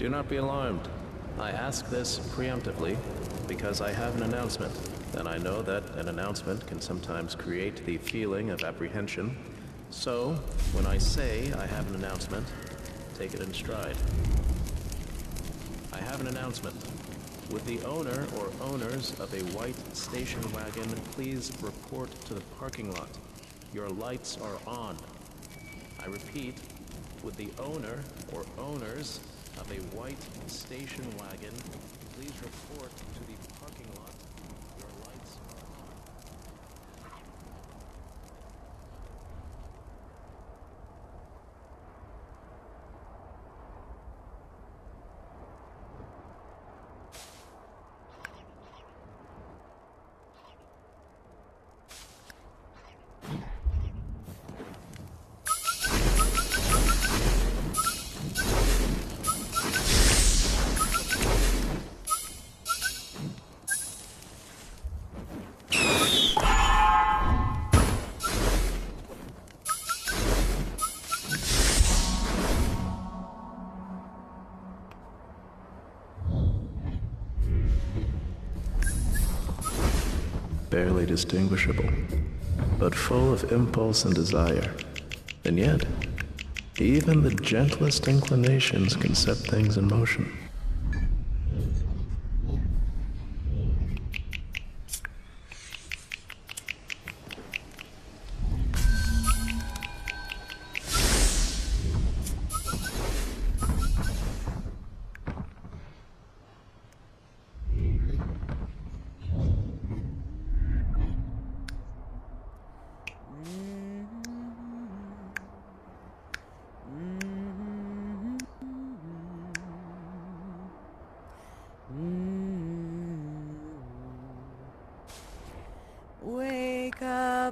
Do not be alarmed. I ask this preemptively because I have an announcement, and I know that an announcement can sometimes create the feeling of apprehension. So, when I say I have an announcement, take it in stride. I have an announcement. Would the owner or owners of a white station wagon please report to the parking lot? Your lights are on. I repeat, would the owner or owners of a white station wagon please report to the parking lot? Your lights are on. Barely distinguishable, but full of impulse and desire. And yet, even the gentlest inclinations can set things in motion.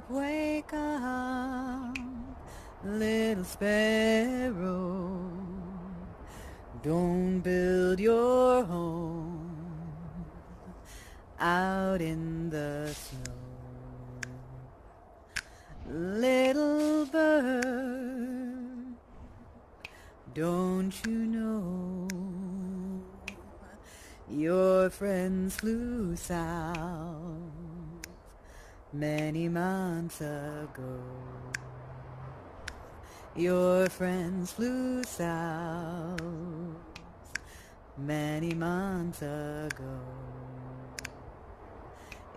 Wake up, little sparrow. Don't build your home out in the snow. Little bird, don't you know your friends flew south many months ago? Your friends flew south many months ago.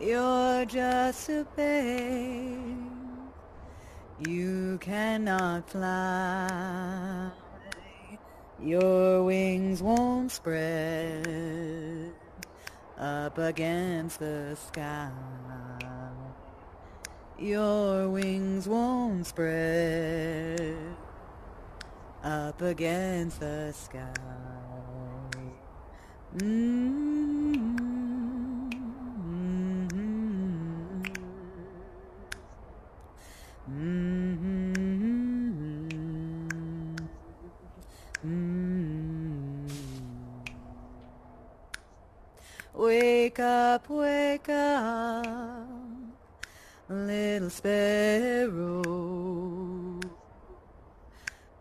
You're just a babe, you cannot fly. Your wings won't spread up against the sky. Your wings won't spread up against the sky. Wake up, little sparrow.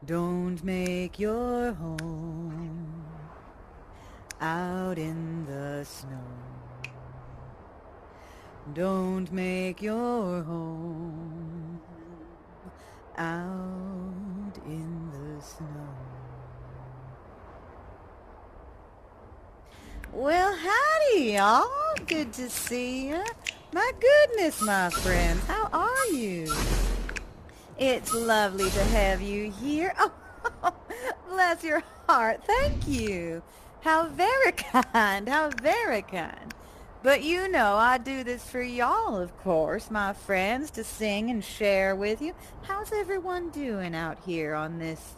Don't make your home out in the snow. Don't make your home out in the snow. Well, howdy, y'all. Good to see you. My goodness, my friends, how are you? It's lovely to have you here. Oh, bless your heart. Thank you. How very kind, how very kind. But you know I do this for y'all, of course, my friends, to sing and share with you. How's everyone doing out here on this,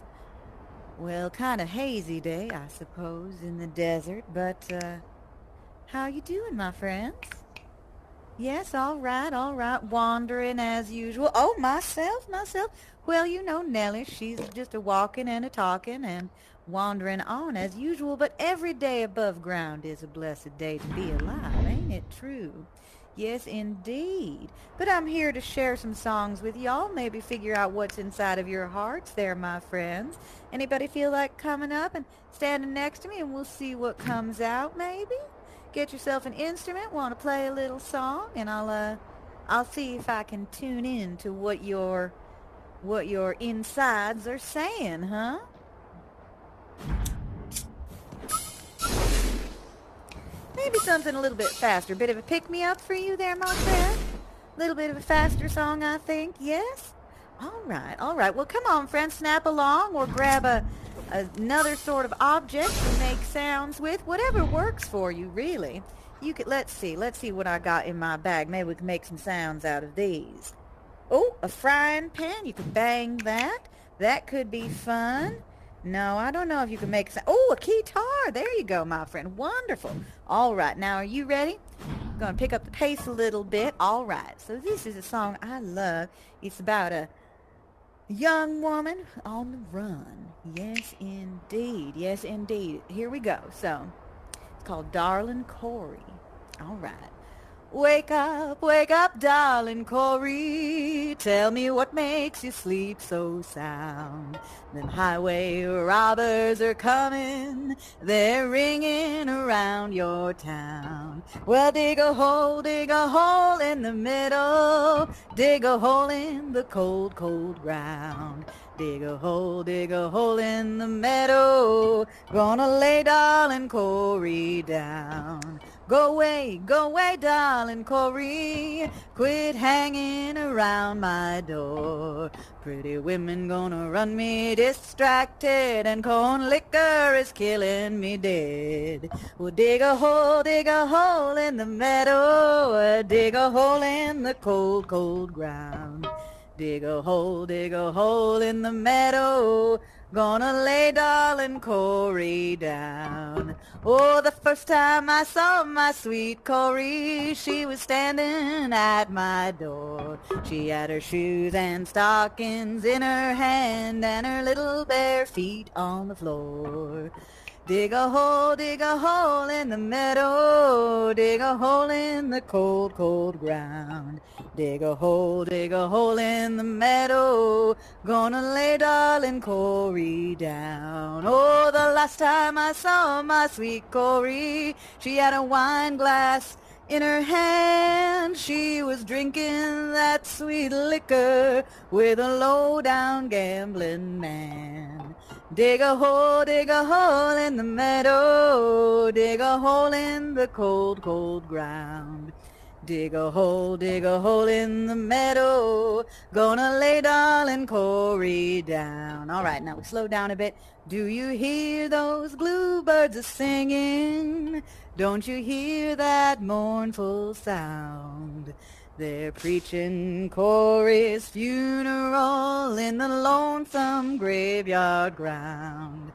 well, kind of hazy day, I suppose, in the desert? But, how you doing, my friends? Yes, all right, wandering as usual. Oh, myself. Well, you know Nelly, she's just a walking and a talking and wandering on as usual, but every day above ground is a blessed day to be alive, ain't it true? Yes, indeed. But I'm here to share some songs with y'all. Maybe figure out what's inside of your hearts there, my friends. Anybody feel like coming up and standing next to me and we'll see what comes out, maybe? Get yourself an instrument, want to play a little song, and I'll see if I can tune in to what your insides are saying, huh? Maybe something a little bit faster. Bit of a pick-me-up for you there, my friend. A little bit of a faster song, I think. Yes? All right, all right. Well, come on, friend. Snap along or grab another sort of object to make sounds with. Whatever works for you, really. You could, let's see what I got in my bag. Maybe we can make some sounds out of these. Oh, a frying pan. You could bang that. That could be fun. No, I don't know if you can make oh, a guitar. There you go, my friend. Wonderful. All right. Now, are you ready? I'm going to pick up the pace a little bit. All right. So this is a song I love. It's about a young woman on the run. Yes, indeed. Yes, indeed. Here we go. So it's called Darling Corey. All right. Wake up, darling Corey. Tell me what makes you sleep so sound. Them highway robbers are coming. They're ringing around your town. Well, dig a hole in the middle. Dig a hole in the cold, cold ground. Dig a hole in the meadow. Gonna lay darling Corey down. Go away, darling Corey. Quit hanging around my door. Pretty women gonna run me distracted, and corn liquor is killing me dead. Well, dig a hole in the meadow. Dig a hole in the cold, cold ground. Dig a hole in the meadow. Gonna lay darling Corey down. Oh, the first time I saw my sweet Corey, she was standing at my door. She had her shoes and stockings in her hand, and her little bare feet on the floor. Dig a hole in the meadow. Dig a hole in the cold, cold ground. Dig a hole in the meadow. Gonna lay darling Corey down. Oh, the last time I saw my sweet Corey, she had a wine glass in her hand. She was drinking that sweet liquor with a low-down gambling man. Dig a hole in the meadow. Dig a hole in the cold, cold ground. Dig a hole in the meadow. Gonna lay darling Corey down. All right, now we slow down a bit. Do you hear those bluebirds a-singing? Don't you hear that mournful sound? They're preaching Corey's funeral in the lonesome graveyard ground.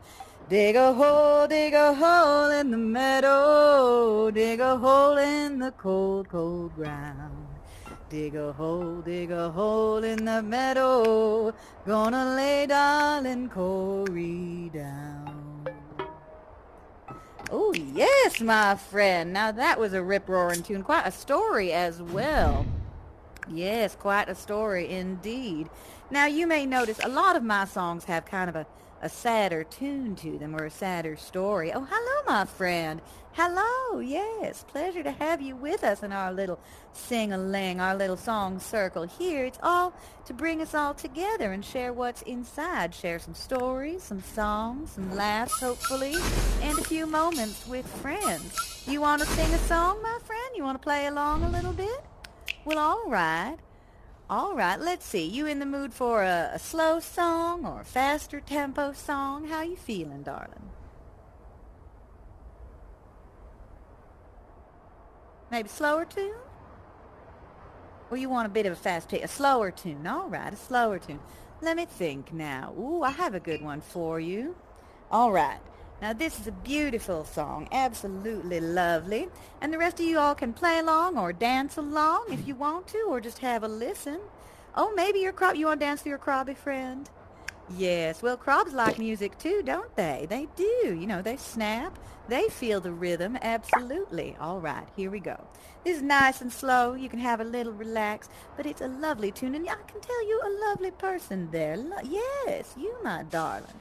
Dig a hole in the meadow. Dig a hole in the cold, cold ground. Dig a hole in the meadow. Gonna lay darling Corey down. Oh, yes, my friend. Now, that was a rip-roaring tune. Quite a story as well. Yes, quite a story indeed. Now, you may notice a lot of my songs have kind of a sadder tune to them, or a sadder story. Oh, hello, my friend. Hello, yes. Pleasure to have you with us in our little sing-a-ling, our little song circle here. It's all to bring us all together and share what's inside. Share some stories, some songs, some laughs, hopefully, and a few moments with friends. You want to sing a song, my friend? You want to play along a little bit? Well, all right. All right, let's see. You in the mood for a slow song or a faster tempo song? How you feeling, darling? Maybe slower tune? Or you want a bit of a fast pace? A slower tune. All right, a slower tune. Let me think now. Ooh, I have a good one for you. All right. Now, this is a beautiful song, absolutely lovely. And the rest of you all can play along or dance along if you want to, or just have a listen. Oh, maybe you want to dance for your crabby friend? Yes, well, crabs like music too, don't they? They do. You know, they snap. They feel the rhythm, absolutely. All right, here we go. This is nice and slow. You can have a little relax, but it's a lovely tune, and I can tell you a lovely person there. Yes, you, my darling.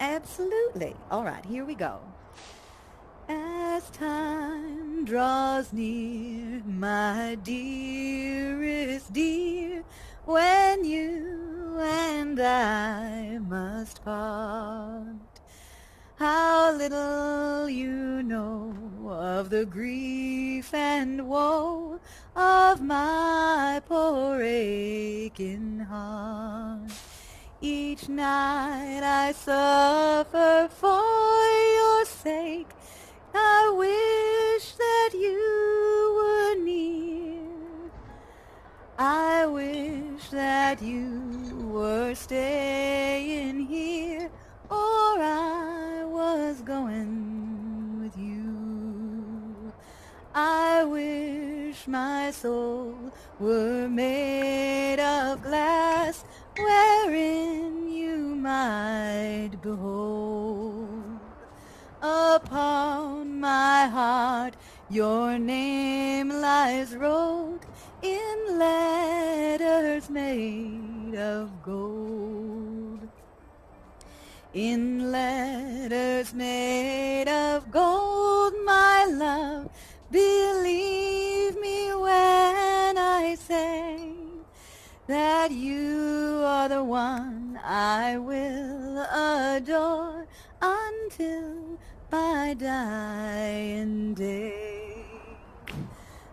Absolutely. All right, here we go. As time draws near, my dearest dear, when you and I must part, how little you know of the grief and woe of my poor aching heart. Each night I suffer for your sake. I wish that you were near. I wish that you were staying here, or I was going with you. I wish my soul were made of glass, wherein you might behold upon my heart your name lies wrote in letters made of gold. In letters made of gold, my love, believe me when I say that you are the one I will adore until my dying day.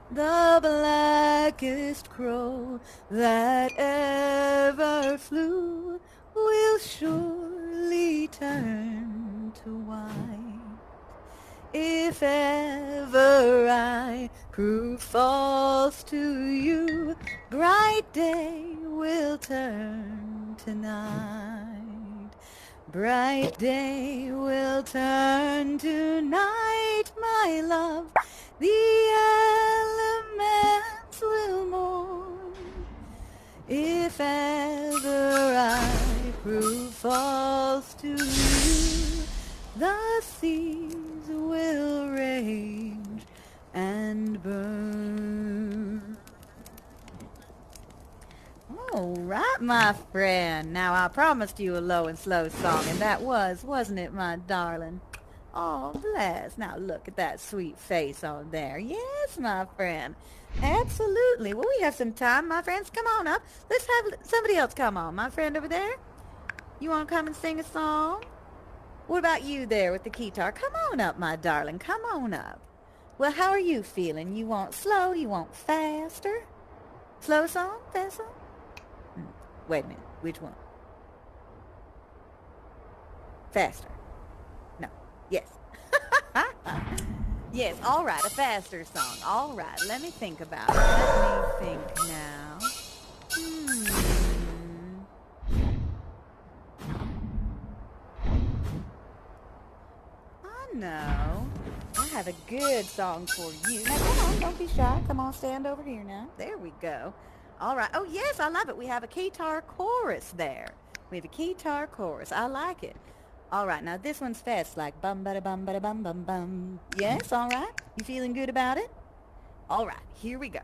The blackest crow that ever flew will surely turn to white. If ever I prove false to you, bright day will turn to night. Bright day will turn to night, my love. The elements will mourn. If ever I prove false to you, the seas will rage and burn. All right, my friend. Now, I promised you a low and slow song, and that wasn't it, my darling? Oh, bless. Now, look at that sweet face on there. Yes, my friend. Absolutely. Well, we have some time, my friends. Come on up. Let's have somebody else come on. My friend over there, you want to come and sing a song? What about you there with the guitar? Come on up, my darling. Come on up. Well, how are you feeling? You want slow? You want faster? Slow song? Fast song? Wait a minute. Which one? Faster. No. Yes. Yes, all right. A faster song. All right. Let me think about it. Let me think now. I know. I have a good song for you. Now, come on. Don't be shy. Come on. Stand over here now. There we go. All right. Oh, yes, I love it. We have a guitar chorus there. We have a guitar chorus. I like it. All right. Now, this one's fast, like bum, bada, bum, bada, bum, bum, bum. Yes, all right. You feeling good about it? All right. Here we go.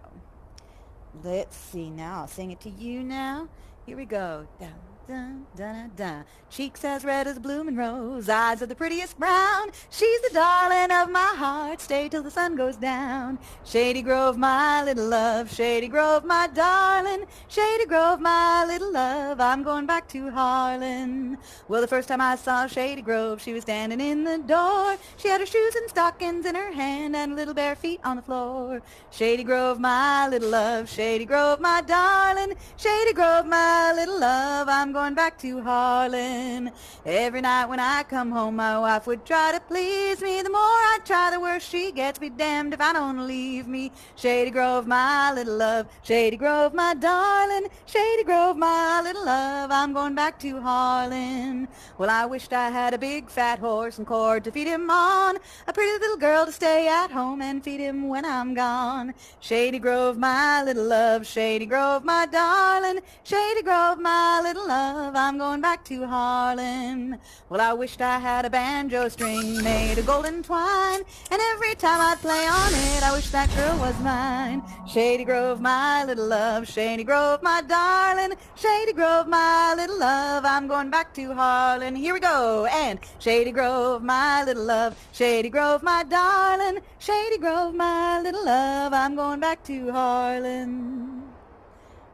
Let's see now. I'll sing it to you now. Here we go. Dun, dun, dun, dun, dun. Cheeks as red as a blooming rose, eyes of the prettiest brown. She's the darling of my heart, stay till the sun goes down. Shady Grove, my little love, Shady Grove, my darling. Shady Grove, my little love, I'm going back to Harlan. Well, the first time I saw Shady Grove, she was standing in the door. She had her shoes and stockings in her hand and little bare feet on the floor. Shady Grove, my little love, Shady Grove, my darling. Shady Grove, my little love, I'm going back to Harlan. Every night when I come home, my wife would try to please me. The more I try, the worse she gets. Be damned if I don't leave me. Shady Grove, my little love, Shady Grove, my darling. Shady Grove, my little love, I'm going back to Harlan. Well, I wished I had a big fat horse and cord to feed him on, a pretty little girl to stay at home and feed him when I'm gone. Shady Grove, my little love, Shady Grove, my darling. Shady Grove, my little love, love, I'm going back to Harlan. Well, I wished I had a banjo string made of golden twine, and every time I'd play on it, I wish that girl was mine. Shady Grove, my little love, Shady Grove, my darling, Shady Grove, my little love, I'm going back to Harlan. Here we go, and Shady Grove, my little love, Shady Grove, my darling, Shady Grove, my little love, I'm going back to Harlan.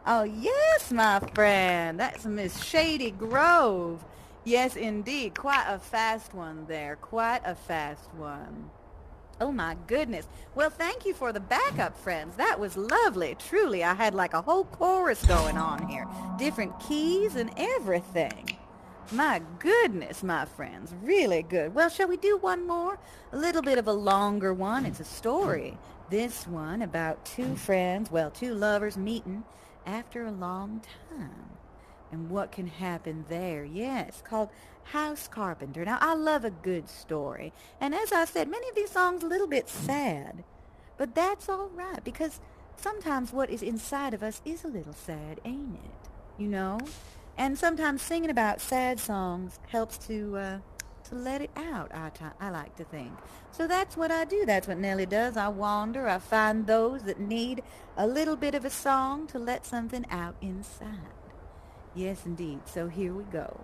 Oh, yes, my friend. That's Miss Shady Grove. Yes, indeed. Quite a fast one there. Quite a fast one. Oh, my goodness. Well, thank you for the backup, friends. That was lovely. Truly, I had like a whole chorus going on here. Different keys and everything. My goodness, my friends. Really good. Well, shall we do one more? A little bit of a longer one. It's a story. This one about two friends, well, two lovers meeting after a long time. And what can happen there? Yes, called House Carpenter. Now, I love a good story. And as I said, many of these songs a little bit sad. But that's all right, because sometimes what is inside of us is a little sad, ain't it? You know? And sometimes singing about sad songs helps to let it out, I like to think. So that's what I do. That's what Nelly does. I wander. I find those that need a little bit of a song to let something out inside. Yes, indeed. So here we go.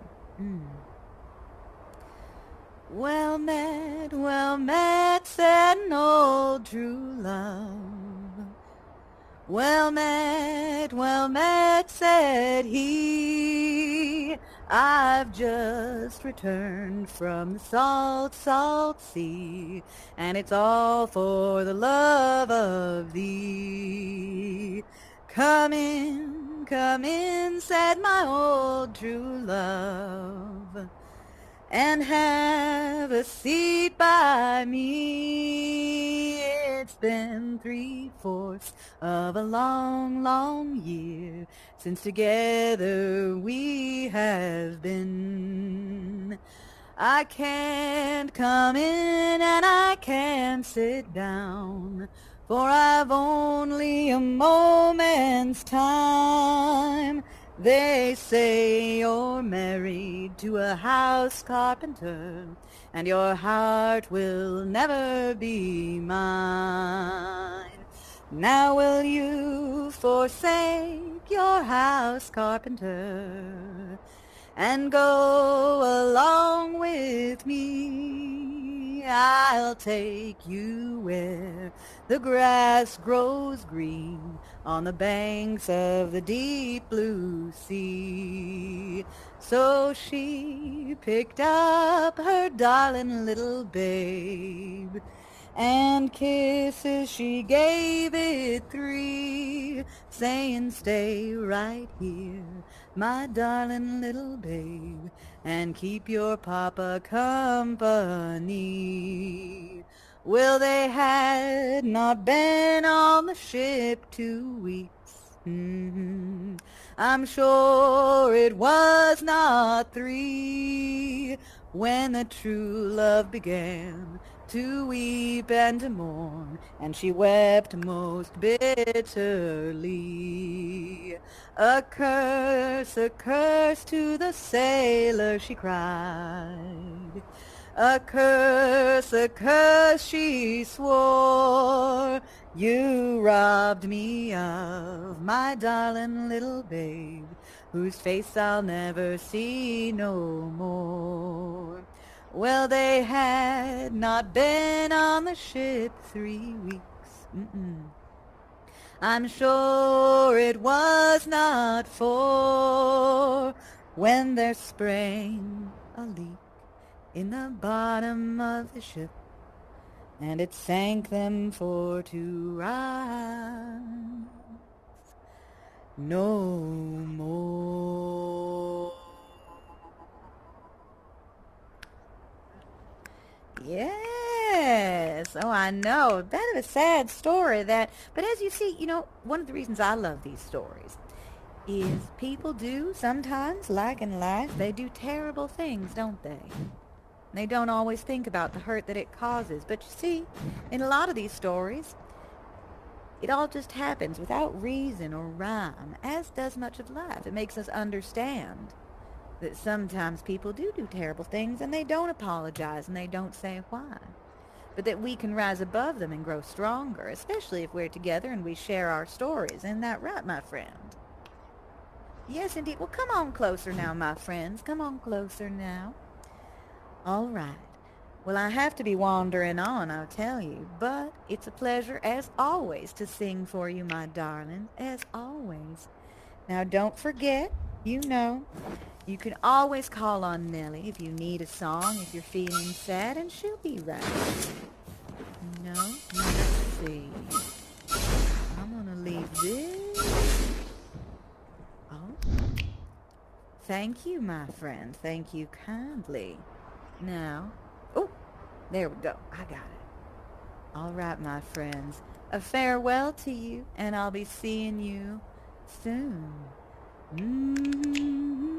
Well met, said an old true love. Well met, said he. I've just returned from the salt, salt sea, and it's all for the love of thee. Come in, said my old true love, and have a seat by me. It's been 3/4 of a long, long year since together we have been. I can't come in and I can't sit down, for I've only a moment's time. They say you're married to a house carpenter, and your heart will never be mine. Now will you forsake your house carpenter and go along with me? I'll take you where the grass grows green on the banks of the deep blue sea. So she picked up her darling little babe, and kisses she gave it 3, saying, stay right here, my darling little babe, and keep your papa company. Well, they had not been on the ship 2 weeks. I'm sure it was not 3 when the true love began to weep and to mourn, and she wept most bitterly. A curse to the sailor, she cried. A curse, she swore. You robbed me of my darling little babe, whose face I'll never see no more. Well, they had not been on the ship 3 weeks. I'm sure it was not 4 when there sprang a leak in the bottom of the ship, and it sank them for to rise no more. Yes. Oh, I know. Bit of a sad story that, but as you see, you know, one of the reasons I love these stories is people do sometimes, like in life, they do terrible things, don't they? They don't always think about the hurt that it causes. But you see, in a lot of these stories, it all just happens without reason or rhyme, as does much of life. It makes us understand that sometimes people do terrible things and they don't apologize and they don't say why. But that we can rise above them and grow stronger, especially if we're together and we share our stories. Isn't that right, my friend? Yes, indeed. Well, come on closer now, my friends. Come on closer now. All right. Well, I have to be wandering on, I'll tell you, but it's a pleasure, as always, to sing for you, my darling, as always. Now, don't forget, you know, you can always call on Nelly if you need a song, if you're feeling sad, and she'll be right. No? Now, let's see. I'm gonna leave this. Oh. Thank you, my friend. Thank you kindly. Now, oh, there we go. I got it. All right, my friends. A farewell to you, and I'll be seeing you soon. Mm-hmm.